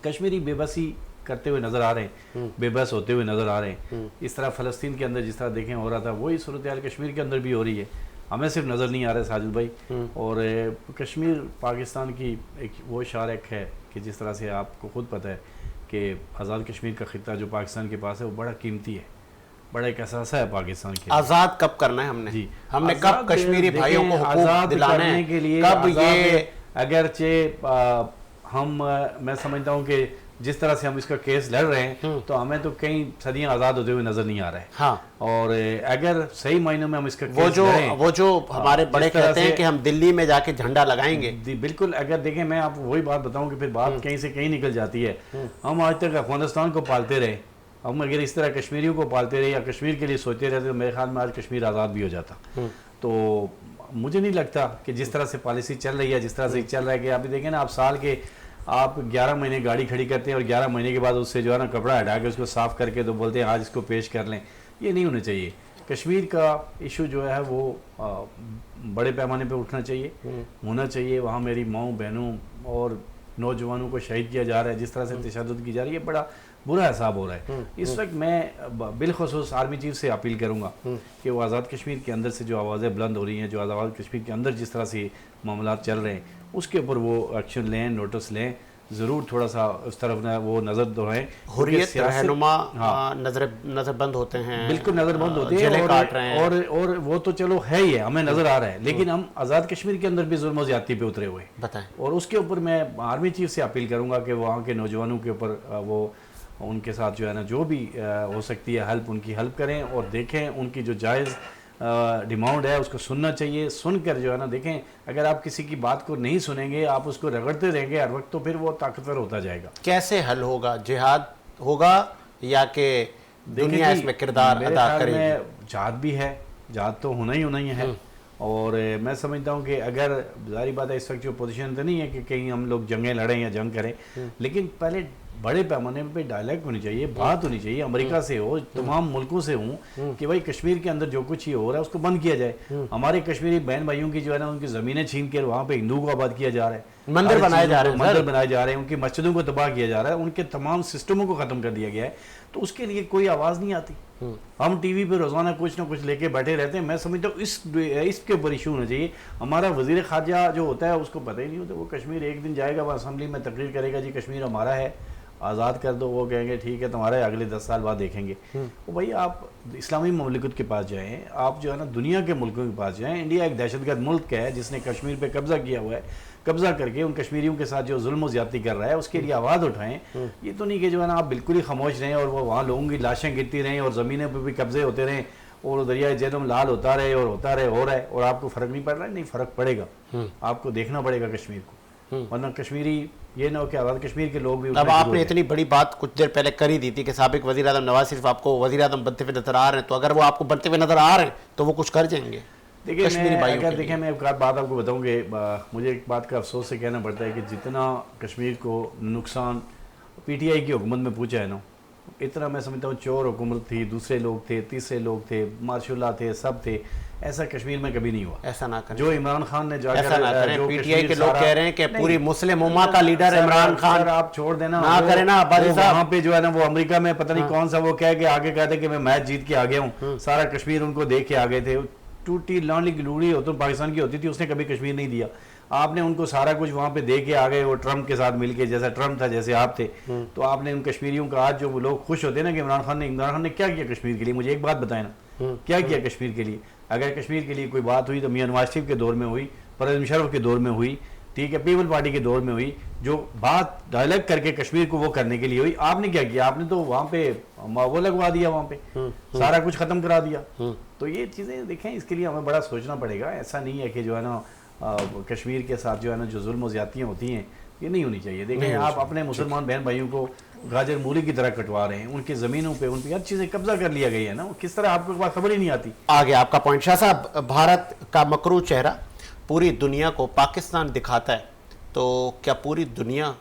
कश्मीरी बेबसी करते हुए नज़र आ रहे हैं, बेबस होते हुए नज़र आ रहे हैं। इस तरह फ़लस्तीन के अंदर जिस तरह देखें हो रहा था, वही सूरत हाल कश्मीर के अंदर भी हो रही है। हमें सिर्फ नज़र नहीं आ रहा है साजिद भाई। और कश्मीर पाकिस्तान की एक वो शारक है कि जिस तरह से आपको खुद पता है कि आज़ाद कश्मीर का ख़ित्ता जो पाकिस्तान के पास है वो बड़ा कीमती है, बड़ा एक असासा है पाकिस्तान के। आज़ाद कब करना है हमने जी, हमने कब कश्मीरी भाइयों को हुकूक दिलाने हैं के लिए कब ये अगरचे हम मैं समझता हूँ कि जिस तरह से हम इसका केस लड़ रहे हैं तो हमें तो कई सदियां आज़ाद होते हुए नज़र नहीं आ रहा है। हाँ, और अगर सही मायनों में हम इसका वो जो हमारे बड़े कहते हैं कि हम दिल्ली में जाके झंडा लगाएंगे, बिल्कुल। अगर देखें, मैं आपको वही बात बताऊं कि फिर बात कहीं से कहीं निकल जाती है। हम आज तक अफगानिस्तान को पालते रहे, हम अगर इस तरह कश्मीरियों को पालते रहे या कश्मीर के लिए सोचते रहते तो मेरे ख्याल में आज कश्मीर आज़ाद भी हो जाता। तो मुझे नहीं लगता कि जिस तरह से पॉलिसी चल रही है, जिस तरह से चल रहा है कि आप देखें ना, आप साल के आप 11 महीने गाड़ी खड़ी करते हैं और 11 महीने के बाद उससे जो है ना कपड़ा हटा के उसको साफ़ करके तो बोलते हैं आज इसको पेश कर लें। ये नहीं होना चाहिए। कश्मीर का इशू जो है वो बड़े पैमाने पे उठना चाहिए, होना चाहिए। वहाँ मेरी माँओं बहनों और नौजवानों को शहीद किया जा रहा है, जिस तरह से तशद्दुद की जा रही है, बड़ा बुरा हिसाब हो रहा है। इस वक्त मैं बिलखुसूस आर्मी चीफ से अपील करूँगा कि वो आज़ाद कश्मीर के अंदर से जो आवाज़ें बुलंद हो रही हैं, जो आज़ाद कश्मीर के अंदर जिस तरह से मामला चल रहे हैं, उसके ऊपर वो एक्शन लें, नोटिस लें, ज़रूर थोड़ा सा उस तरफ ना वो नज़र दोहराएं। हुर्रियत रहनुमा नज़रबंद होते हैं, बिल्कुल नज़रबंद होते हैं जेलें काट रहे हैं और वो तो चलो है ही है, हमें नज़र आ रहा है, लेकिन हम आज़ाद कश्मीर के अंदर भी जुल्म ज़्यादती पे उतरे हुए बताएं। और उसके ऊपर मैं आर्मी चीफ से अपील करूँगा कि वहाँ के नौजवानों के ऊपर वो उनके साथ जो है ना जो भी हो सकती है हेल्प, उनकी हेल्प करें और देखें उनकी जो जायज़ डिमांड है उसको सुनना चाहिए। सुनकर जो है ना देखें, अगर आप किसी की बात को नहीं सुनेंगे, आप उसको रगड़ते रहेंगे हर वक्त, तो फिर वो ताकतवर होता जाएगा। कैसे हल होगा? जिहाद होगा या कि दुनिया इसमें किरदार अदा करेगी? जिहाद भी है, जिहाद तो होना ही है। और मैं समझता हूँ कि अगर जारी बात है इस वक्त जो पोजीशन तो नहीं है कि कहीं हम लोग जंगें लड़ें या जंग करें, लेकिन पहले बड़े पैमाने पे डायलॉग होनी चाहिए, बात होनी चाहिए, अमेरिका से हो, तमाम मुल्कों से हो कि भाई कश्मीर के अंदर जो कुछ ही हो रहा है उसको बंद किया जाए। हमारे कश्मीरी बहन भाइयों की जो है ना उनकी ज़मीनें छीन कर वहाँ पे हिंदुओं को आबाद किया जा रहा है, मंदिर बनाए जा रहे हैं, मंदिर बनाए जा रहे हैं, उनकी मस्जिदों को तबाह किया जा रहा है, उनके तमाम सिस्टमों को ख़त्म कर दिया गया है। तो उसके लिए कोई आवाज़ नहीं आती। हम टीवी पे रोज़ाना कुछ ना कुछ लेके बैठे रहते हैं। मैं समझता हूँ इसके ऊपर इशू होना चाहिए। हमारा वज़ीर ख़ारजा जो होता है उसको पता ही नहीं होता, वो कश्मीर एक दिन जाएगा, वो असम्बली में तकरीर करेगा, जी कश्मीर हमारा है, आज़ाद कर दो, वो कहेंगे ठीक है तुम्हारे, अगले 10 साल बाद देखेंगे। तो भाई आप इस्लामी ममलिकत के पास जाएँ, आप जो है ना दुनिया के मुल्कों के पास जाएँ। इंडिया एक दहशतगर्द मुल्क है जिसने कश्मीर पे कब्ज़ा किया हुआ है, कब्ज़ा करके उन कश्मीरियों के साथ जो जुल्म ज़्यादती कर रहा है उसके लिए आवाज़ उठाएं। ये तो नहीं कि जो है ना आप बिल्कुल ही खामोश रहें और वो वहाँ लोगों की लाशें गिरती रहें और ज़मीनों पर भी कब्ज़े होते रहें और दरियाए जहनुम लाल होता रहे और होता रहे हो रहा है और आपको फ़र्क नहीं पड़ रहा है। नहीं, फ़र्क पड़ेगा, आपको देखना पड़ेगा कश्मीर को, वरना कश्मीरी ये ना हो कि आज़ाद कश्मीर के लोग भी। अब आपने इतनी बड़ी बात कुछ देर पहले कर ही दी थी कि साबिक वज़ीर आज़म नवाज शरीफ आपको वज़ीर आज़म बनते हुए नजर आ रहे हैं, तो अगर वो आपको बनते हुए नजर आ रहे हैं तो वो कुछ कर जाएंगे। देखिए देखिए मैं एक बात आपको बताऊँ कि मुझे एक बात का अफसोस से कहना पड़ता है कि जितना कश्मीर को नुकसान PTI की हुकूमत में पूछा है ना, इतना मैं समझता हूँ चोर हुकूमत थी, दूसरे लोग थे, तीसरे लोग थे, मार्शल्ला थे, सब थे, ऐसा कश्मीर में कभी नहीं हुआ। ऐसा ना करें जो इमरान खान ने जाकर ऐसा ना करें। PTI के लोग कह रहे हैं कि पूरी मुस्लिम उम्मा का लीडर इमरान खान, आप छोड़ देना ना करें ना अब्बासी साहब। वहाँ पे जो है ना वो अमेरिका में पता नहीं कौन सा वो कह के आगे कहते कि मैं मैच जीत के आ गया हूँ, सारा कश्मीर उनको देख के आ गए थे। टूटी लौंडी लूड़ी हो तो पाकिस्तान की होती थी, उसने कभी कश्मीर नहीं दिया। आपने उनको सारा कुछ वहाँ पे दे के आ गए, वो ट्रम्प के साथ मिलके, जैसा ट्रम्प था जैसे आप थे। तो आपने उन कश्मीरियों का आज जो वो लोग खुश होते हैं ना कि इमरान खान ने क्या किया कश्मीर के लिए, मुझे एक बात बताए ना, क्या किया कश्मीर के लिए? अगर कश्मीर के लिए कोई बात हुई तो मियां नवाज शरीफ के दौर में हुई, परवेज़ मुशर्रफ के दौर में हुई, ठीक है, पीपल पार्टी के दौर में हुई, जो बात डायलॉग करके कश्मीर को वो करने के लिए हुई। आपने क्या किया? आपने तो वहाँ पे वो लगवा दिया, वहाँ पे सारा कुछ खत्म करा दिया। तो ये चीज़ें देखें, इसके लिए हमें बड़ा सोचना पड़ेगा। ऐसा नहीं है कि जो है ना कश्मीर के साथ जो है ना जो जुल्म ज़्यादतियाँ होती हैं ये नहीं होनी चाहिए। देखें आप अपने मुसलमान बहन भाइयों को गाजर मूली की तरह कटवा रहे हैं, उनकी ज़मीनों पे उन पर हर चीज़ें कब्जा कर लिया गई है ना, किस तरह आपको बात खबर ही नहीं आती। आगे आपका पॉइंट शाह साहब, भारत का मकरू चेहरा पूरी दुनिया को पाकिस्तान दिखाता है, तो क्या पूरी दुनिया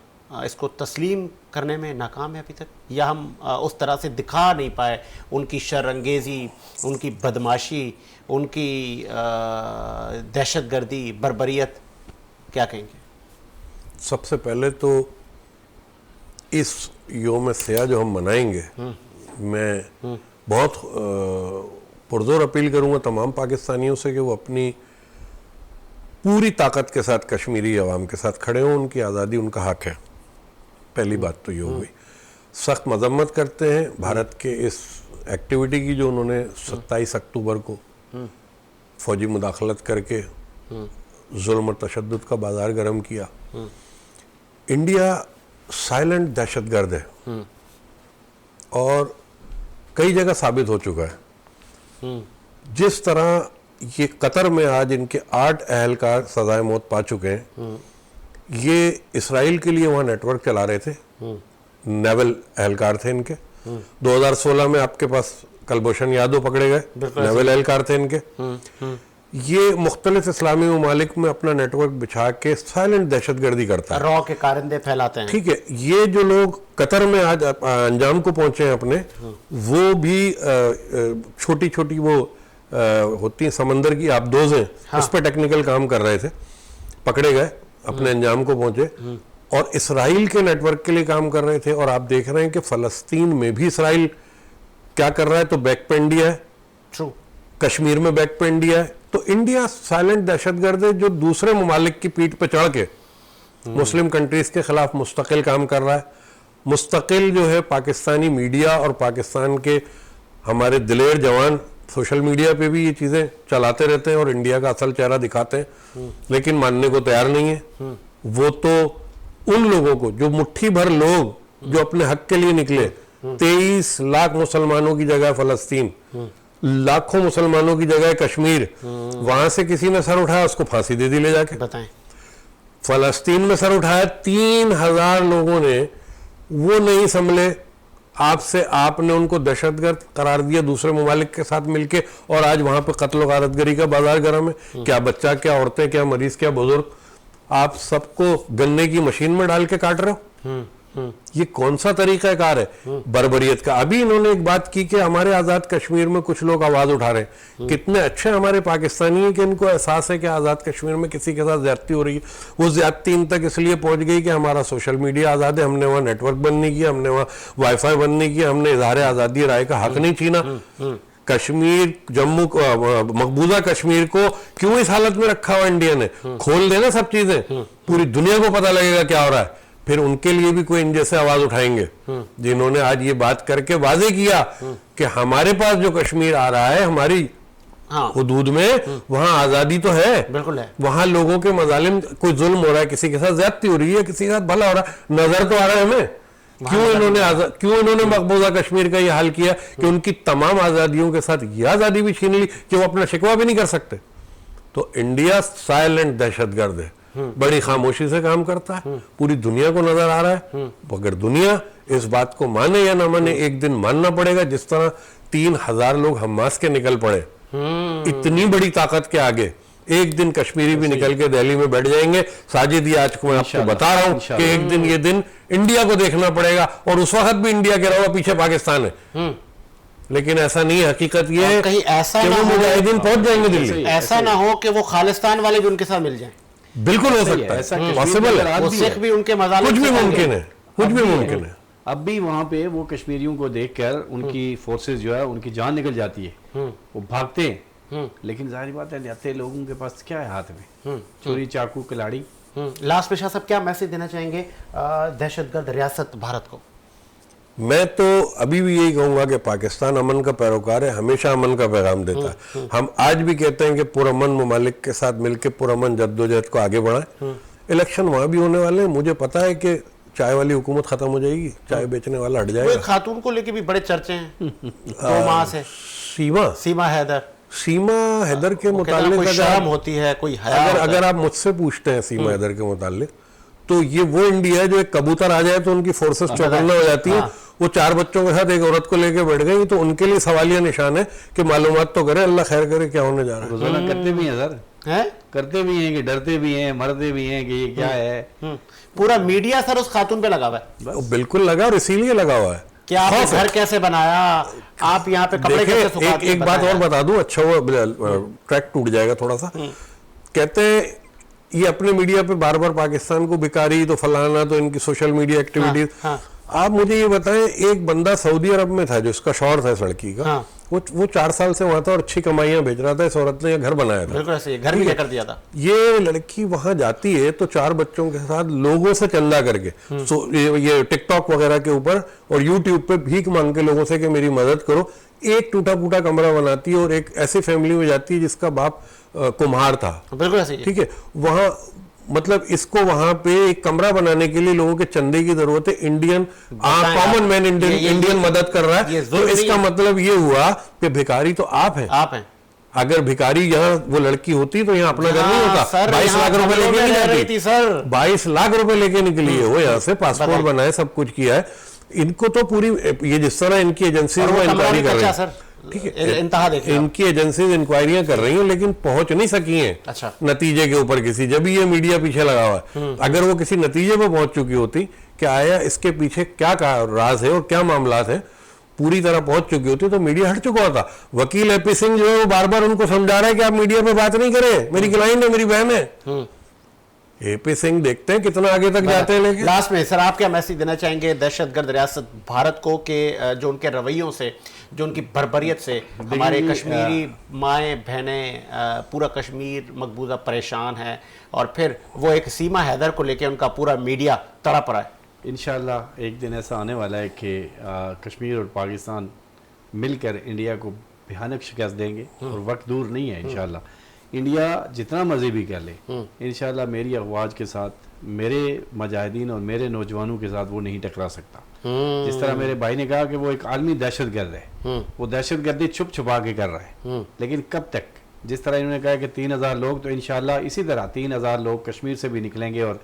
इसको तस्लीम करने में नाकाम है अभी तक, या हम उस तरह से दिखा नहीं पाए उनकी शरअंगेज़ी, उनकी बदमाशी, उनकी दहशतगर्दी, बर्बरियत? क्या कहेंगे? सबसे पहले तो इस योम सया जो हम मनाएंगे, मैं बहुत पुरजोर अपील करूंगा तमाम पाकिस्तानियों से कि वो अपनी पूरी ताकत के साथ कश्मीरी अवाम के साथ खड़े हों। उनकी आज़ादी उनका हक है। पहली बात तो ये हो गई। सख्त मजम्मत करते हैं भारत के इस एक्टिविटी की जो उन्होंने 27 अक्टूबर को फौजी मुदाखलत करके जुल्म और तशद्दुद का बाजार गर्म किया। इंडिया साइलेंट दहशतगर्द है और कई जगह साबित हो चुका है। जिस तरह ये कतर में आज इनके 8 अहलकार सजाए मौत पा चुके हैं, ये इसराइल के लिए वहाँ नेटवर्क चला रहे थे, नेवल अहलकार थे इनके। 2016 में आपके पास कुलभूषण यादव पकड़े गए, नेवल एहलकार थे इनके। ये मुख्तलिफ इस्लामी ममालिक में अपना नेटवर्क बिछा के साइलेंट दहशतगर्दी करता है, रॉ के कारिंदे फैलाते हैं। ठीक है। ये जो लोग कतर में आज अंजाम को पहुंचे हैं अपने, वो भी छोटी छोटी वो होती हैं समंदर की आबदोज़ें, उस पर टेक्निकल काम कर रहे थे, पकड़े गए, अपने अंजाम को पहुंचे और इसराइल के नेटवर्क के लिए काम कर रहे थे। और आप देख रहे हैं कि फ़लस्तीन में भी इसराइल क्या कर रहा है, तो बैक पे इंडिया है। ट्रू। कश्मीर में बैक पे इंडिया है। तो इंडिया साइलेंट दहशतगर्द है जो दूसरे ममालिक की पीठ पे चढ़ के मुस्लिम कंट्रीज के खिलाफ मुस्तकिल काम कर रहा है। मुस्तकिल जो है पाकिस्तानी मीडिया और पाकिस्तान के हमारे दिलेर जवान सोशल मीडिया पे भी ये चीज़ें चलाते रहते हैं और इंडिया का असल चेहरा दिखाते हैं, लेकिन मानने को तैयार नहीं है। वो तो उन लोगों को, जो मुट्ठी भर लोग जो अपने हक के लिए निकले, 23 लाख मुसलमानों की जगह फ़लस्तीन, लाखों मुसलमानों की जगह कश्मीर, वहां से किसी ने सर उठाया, उसको फांसी दे दी ले जाके। बताएं। फ़लस्तीन में सर उठाया 3000 लोगों ने, वो नहीं संभले, आपसे आपने उनको दहशतगर्द करार दिया दूसरे ममालिक के साथ मिलके, और आज वहां पे कत्ल गारतगरी का बाजार गर्म है। क्या बच्चा, क्या औरतें, क्या मरीज, क्या बुजुर्ग, आप सबको गन्ने की मशीन में डाल के काट रहे हो। ये कौन सा तरीकाकार है बर्बरियत का। अभी इन्होंने एक बात की कि हमारे आज़ाद कश्मीर में कुछ लोग आवाज उठा रहे हैं। कितने अच्छे हमारे पाकिस्तानी हैं कि इनको एहसास है कि आज़ाद कश्मीर में किसी के साथ ज्यादती हो रही है। वो ज्यादती इन तक इसलिए पहुंच गई कि हमारा सोशल मीडिया आज़ाद है, हमने वहाँ नेटवर्क बंद नहीं किया, हमने वहाँ वाईफाई बंद नहीं किया, हमने इजहार आज़ादी राय का हक नहीं छीना। कश्मीर, जम्मू, मकबूजा कश्मीर को क्यों इस हालत में रखा हुआ इंडिया ने? खोल देना सब चीजें, पूरी दुनिया को पता लगेगा क्या हो रहा है, फिर उनके लिए भी कोई इन जैसे आवाज उठाएंगे जिन्होंने आज ये बात करके वाजे किया कि हमारे पास जो कश्मीर आ रहा है, हमारी हुदूद में, वहां आजादी तो है, बिल्कुल है। वहां लोगों के मजालिम, कोई जुल्म हो रहा है, किसी के साथ ज्यादती हो रही है, किसी के साथ भला हो रहा है, नजर तो आ रहा है हमें। क्यों इन्होंने मकबूजा कश्मीर का ये हाल किया कि उनकी तमाम आजादियों के साथ ये आजादी भी छीन ली कि वो अपना शिकवा भी नहीं कर सकते। तो इंडिया साइलेंट दहशतगर्द है, बड़ी खामोशी से काम करता है, पूरी दुनिया को नजर आ रहा है। अगर दुनिया इस बात को माने या ना माने, एक दिन मानना पड़ेगा। जिस तरह 3000 लोग हमास के निकल पड़े इतनी बड़ी ताकत के आगे, एक दिन कश्मीरी भी निकल के दिल्ली में बैठ जाएंगे। साजिद, ये आज को मैं आपको बता रहा हूं कि एक दिन ये दिन इंडिया को देखना पड़ेगा, और उस वक्त भी इंडिया के अलावा पीछे पाकिस्तान है। लेकिन ऐसा नहीं है, हकीकत ये है कहीं ऐसा कि ना वो हो, मुजाहिदीन पहुंच जाएंगे दिल्ली। ऐसा ना हो कि वो खालिस्तान वाले भी उनके साथ मिल जाएं। बिल्कुल हो सकता है, पॉसिबल है, वो सिख भी उनके मजालिम कुछ भी से मुमकिन है, कुछ भी मुमकिन है। अब भी वहाँ पे वो कश्मीरियों को देखकर उनकी फोर्सेस जो है, उनकी जान निकल जाती है, वो भागते हैं। लेकिन जाहिर बात है, जाते लोगों के पास क्या है हाथ में, छुरी, चाकू, कुल्हाड़ी। लास्ट में शाह साहब क्या मैसेज देना चाहेंगे दहशतगर्द रियासत भारत को? मैं तो अभी भी यही कहूंगा कि पाकिस्तान अमन का पैरोकार है, हमेशा अमन का पैगाम देता है। हम आज भी कहते हैं कि पुरअमन ममालिक के साथ मिलकर पुरअमन जद्दोजहद को आगे बढ़ाएं। इलेक्शन वहां भी होने वाले हैं, मुझे पता है कि चाय वाली हुकूमत खत्म हो जाएगी, चाय बेचने वाला हट जाएगा। खातून को लेके भी बड़े चर्चे हैं 2 माह से, सीमा हैदर के मुताल्लिक शर्म होती है, कोई हया अगर आप मुझसे पूछते हैं सीमा हैदर के मुताल्लिक, तो ये वो इंडिया है जो एक कबूतर आ जाए तो उनकी फोर्सेस चौकन्ना हो जाती है। वो 4 बच्चों के साथ एक औरत को लेके बैठ गई, तो उनके लिए सवालिया निशान है कि मालूमात तो करे, अल्लाह खैर करे क्या होने जा रहा है। करते भी हैं सर, करते भी हैं कि डरते भी हैं, मरते भी हैं कि ये क्या है। पूरा मीडिया सर उस खातून पे लगा हुआ है, बिल्कुल लगा, और इसीलिए लगा हुआ है कि आपने घर कैसे बनाया, आप यहाँ पे कपड़े कैसे सुखाते हैं। एक बात और बता दूं, अच्छा वो ट्रैक टूट जाएगा थोड़ा सा। कहते हैं ये अपने मीडिया पे बार बार पाकिस्तान को भिखारी, तो फलाना, तो इनकी सोशल मीडिया एक्टिविटीज। आप मुझे ये बताएं, एक बंदा सऊदी अरब में था जिसका शौहर था इस लड़की का, हाँ। वो 4 साल से वहां था और अच्छी कमाइयां भेज रहा था। इस औरत ने घर बनाया था, बिल्कुल ऐसे ही, घर भी लेकर दिया था। ये लड़की वहां जाती है तो 4 बच्चों के साथ लोगों से चंदा करके, ये टिकटॉक वगैरह के ऊपर और यूट्यूब पे भीख मांग के लोगों से कि मेरी मदद करो, एक टूटा फूटा कमरा बनाती है और एक ऐसी फैमिली में जाती है जिसका बाप कुम्हार था। बिल्कुल ऐसे ही। ठीक है, वहां मतलब इसको वहां पे एक कमरा बनाने के लिए लोगों के चंदे की जरूरत है। इंडियन कॉमन मैन इंडियन मदद कर रहा है, तो इसका मतलब ये हुआ कि भिखारी तो आप हैं। अगर भिखारी यहाँ वो लड़की होती तो यहाँ अपना घर नहीं होता। 22 लाख रुपए लेके नहीं जाती सर, 22 लाख रुपए लेके निकली है वो यहाँ से, पासपोर्ट बनाए, सब कुछ किया है। इनको तो पूरी ये जिस तरह इनकी एजेंसी वो इंक्वायरी कर रही है, ठीक है, इंतहा देखिए, इनकी एजेंसी इंक्वायरियां कर रही हैं लेकिन पहुंच नहीं सकी हैं। अच्छा। नतीजे के ऊपर किसी, जब ये मीडिया पीछे लगा हुआ है, अगर वो किसी नतीजे पे पहुंच चुकी होती कि आया इसके पीछे क्या राज है और क्या मामलात है, पूरी तरह पहुंच चुकी होती तो मीडिया हट चुका होता। वकील एपी सिंह जो है वो बार बार उनको समझा रहा है कि आप मीडिया पे बात नहीं करें, मेरी क्लाइंट है, मेरी बहन है। एपी सिंह देखते हैं कितना आगे तक जाते हैं। लेकिन लास्ट में सर आप क्या मैसेज देना चाहेंगे दहशतगर्द रियासत भारत को के जो उनके रवैयों से, जो उनकी बर्बरियत से हमारे कश्मीरी माएँ बहनें, पूरा कश्मीर मकबूजा परेशान है और फिर वो एक सीमा हैदर को लेकर उनका पूरा मीडिया तड़प रहा है? इंशाल्लाह एक दिन ऐसा आने वाला है कि कश्मीर और पाकिस्तान मिलकर इंडिया को भयानक शिकस्त देंगे और वक्त दूर नहीं है। इंशाल्लाह इंडिया जितना मर्जी भी कर ले, इंशाल्लाह मेरी अफवाज के साथ, मेरे मुजाहिदीन और मेरे नौजवानों के साथ वो नहीं टकरा सकता। जिस तरह मेरे भाई ने कहा कि वो एक आलमी दहशतगर्द है, वो दहशतगर्दी छुप छुपा के कर रहा है, लेकिन कब तक? जिस तरह इन्होंने कहा कि 3000 लोग, तो इंशाल्लाह इसी तरह 3000 लोग कश्मीर से भी निकलेंगे और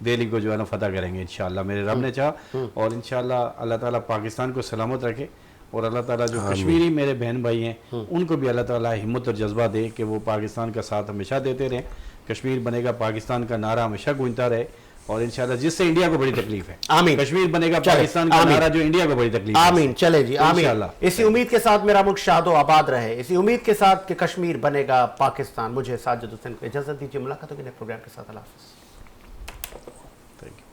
दिल्ली को जो है ना फतह करेंगे इंशाल्लाह, मेरे रब ने चाहा। और इंशाल्लाह अल्लाह ताला पाकिस्तान को सलामत रखे और अल्लाह ताला जो कश्मीरी मेरे बहन भाई हैं उनको भी अल्लाह ताला हिम्मत और जज्बा दे कि वो पाकिस्तान का साथ हमेशा देते रहें। कश्मीर बनेगा पाकिस्तान का नारा हमेशा गूंजता रहे और इंशाल्लाह जिससे इंडिया को बड़ी तकलीफ है, आमीन, कश्मीर बनेगा पाकिस्तान का नारा जो इंडिया को बड़ी तकलीफ है, आमीन। चले जी, आमीन। इंशाल्लाह इसी उम्मीद के साथ मेरा मुल्क शादो आबाद रहे, इसी उम्मीद के साथ कि कश्मीर बनेगा पाकिस्तान। मुझे साजिद हुसैन को इजाजत दीजिए, मुलाकात होगी नए प्रोग्राम के साथ। अल्लाह हाफ़िज़। Thank you.